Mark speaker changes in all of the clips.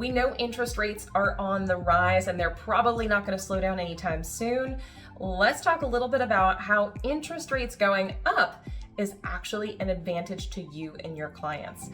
Speaker 1: We know interest rates are on the rise and they're probably not going to slow down anytime soon. Let's talk a little bit about how interest rates going up is actually an advantage to you and your clients.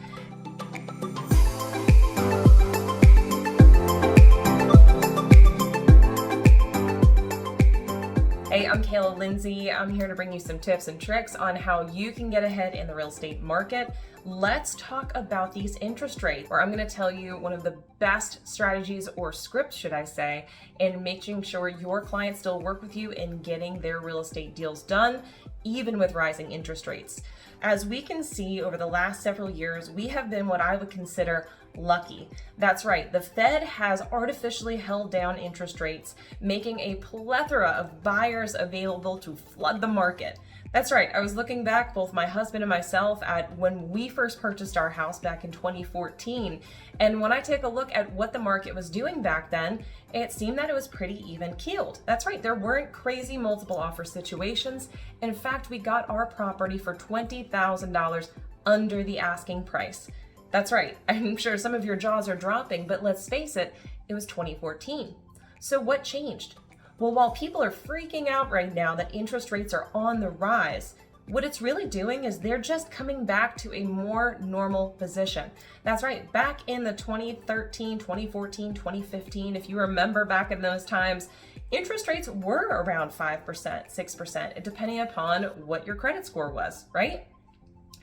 Speaker 1: Hey, I'm Kayla Lindsey. I'm here to bring you some tips and tricks on how you can get ahead in the real estate market. Let's talk about these interest rates, where I'm going to tell you one of the best strategies, or scripts, should I say, in making sure your clients still work with you in getting their real estate deals done, even with rising interest rates. As we can see over the last several years, we have been what I would consider lucky. That's right, the Fed has artificially held down interest rates, making a plethora of buyers available to flood the market. That's right, I was looking back, both my husband and myself, at when we first purchased our house back in 2014. And when I take a look at what the market was doing back then, it seemed that it was pretty even keeled. That's right, there weren't crazy multiple offer situations. In fact, we got our property for $20,000 under the asking price. That's right, I'm sure some of your jaws are dropping, but let's face it, it was 2014. So what changed? Well, while people are freaking out right now that interest rates are on the rise, what it's really doing is they're just coming back to a more normal position. That's right, back in the 2013, 2014, 2015, if you remember back in those times, interest rates were around 5%, 6%, depending upon what your credit score was, right?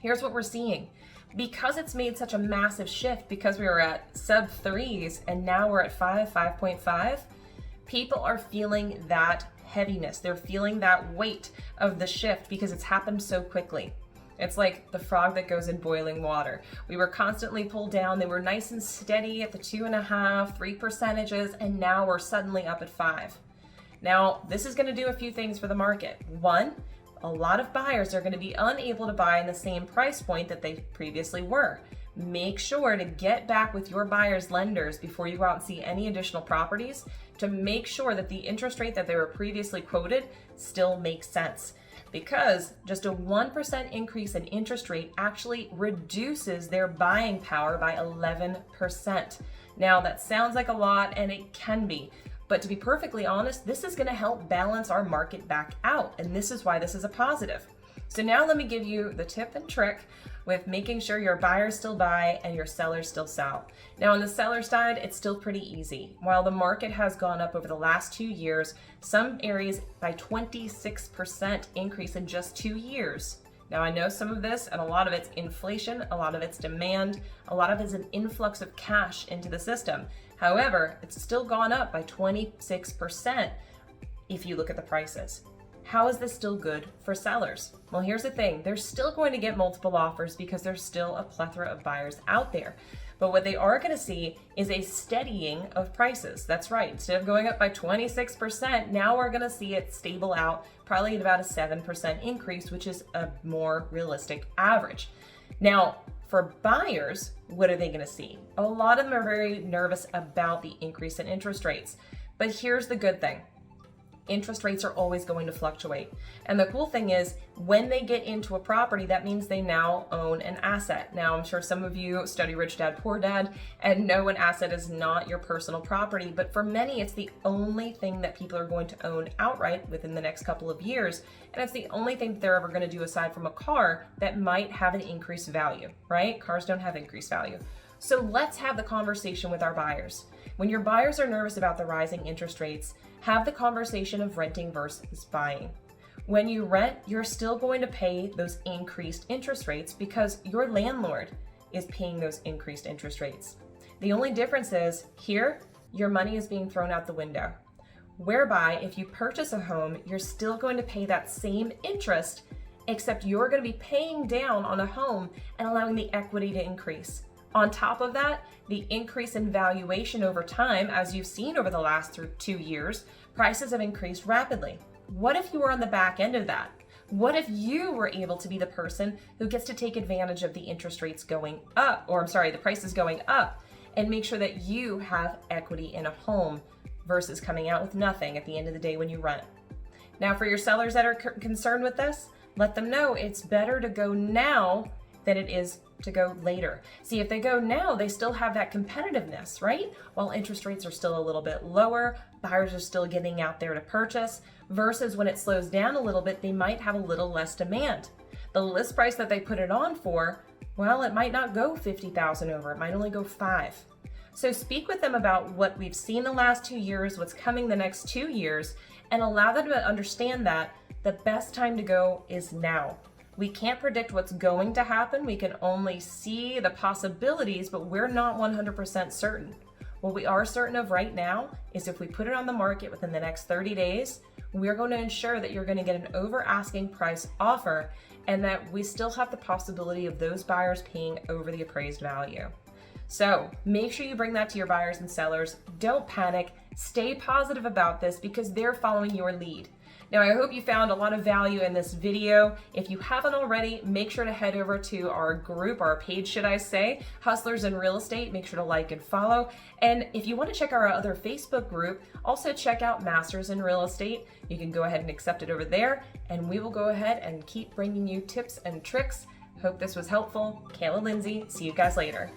Speaker 1: Here's what we're seeing. Because it's made such a massive shift, because we were at sub 3s and now we're at 5.5, people are feeling that heaviness. They're feeling that weight of the shift because it's happened so quickly. It's like the frog that goes in boiling water. We were constantly pulled down. They were nice and steady at the 2.5%, 3%, and now we're suddenly up at 5. Now, this is going to do a few things for the market. One, a lot of buyers are going to be unable to buy in the same price point that they previously were. Make sure to get back with your buyers' lenders before you go out and see any additional properties to make sure that the interest rate that they were previously quoted still makes sense. Because just a 1% increase in interest rate actually reduces their buying power by 11%. Now, that sounds like a lot, and it can be. But to be perfectly honest, this is going to help balance our market back out, and this is why this is a positive. So now let me give you the tip and trick with making sure your buyers still buy and your sellers still sell. Now on the seller side, it's still pretty easy. While the market has gone up over the last 2 years, some areas by 26% increase in just 2 years. Now I know some of this, and a lot of it's inflation, a lot of it's demand, a lot of it's an influx of cash into the system. However, it's still gone up by 26% if you look at the prices. How is this still good for sellers? Well, here's the thing. They're still going to get multiple offers because there's still a plethora of buyers out there. But what they are going to see is a steadying of prices. That's right. Instead of going up by 26%, now we're going to see it stable out probably at about a 7% increase, which is a more realistic average. Now, for buyers, what are they going to see? A lot of them are very nervous about the increase in interest rates. But here's the good thing. Interest rates are always going to fluctuate. And the cool thing is, when they get into a property, that means they now own an asset. Now, I'm sure some of you study Rich Dad, Poor Dad and know an asset is not your personal property, but for many, it's the only thing that people are going to own outright within the next couple of years. And it's the only thing that they're ever going to do aside from a car that might have an increased value, right? Cars don't have increased value. So let's have the conversation with our buyers. When your buyers are nervous about the rising interest rates, have the conversation of renting versus buying. When you rent, you're still going to pay those increased interest rates because your landlord is paying those increased interest rates. The only difference is here, your money is being thrown out the window. Whereby, if you purchase a home, you're still going to pay that same interest, except you're going to be paying down on a home and allowing the equity to increase. On top of that, the increase in valuation over time, as you've seen over the last 2 years, prices have increased rapidly. What if you were on the back end of that? What if you were able to be the person who gets to take advantage of the interest rates going up, the prices going up, and make sure that you have equity in a home versus coming out with nothing at the end of the day when you rent? Now, for your sellers that are concerned with this, let them know it's better to go now than it is to go later. See, if they go now, they still have that competitiveness, right? While interest rates are still a little bit lower, buyers are still getting out there to purchase, versus when it slows down a little bit, they might have a little less demand. The list price that they put it on for, well, it might not go 50,000 over, it might only go 5. So speak with them about what we've seen the last 2 years, what's coming the next 2 years, and allow them to understand that the best time to go is now. We can't predict what's going to happen. We can only see the possibilities, but we're not 100% certain. What we are certain of right now is if we put it on the market within the next 30 days, we're going to ensure that you're going to get an over asking price offer and that we still have the possibility of those buyers paying over the appraised value. So make sure you bring that to your buyers and sellers. Don't panic. Stay positive about this because they're following your lead. Now, I hope you found a lot of value in this video. If you haven't already, make sure to head over to our group, our page, should I say, Hustlers in Real Estate. Make sure to like and follow. And if you want to check our other Facebook group, also check out Masters in Real Estate. You can go ahead and accept it over there, and we will go ahead and keep bringing you tips and tricks. Hope this was helpful. Kayla Lindsey, see you guys later.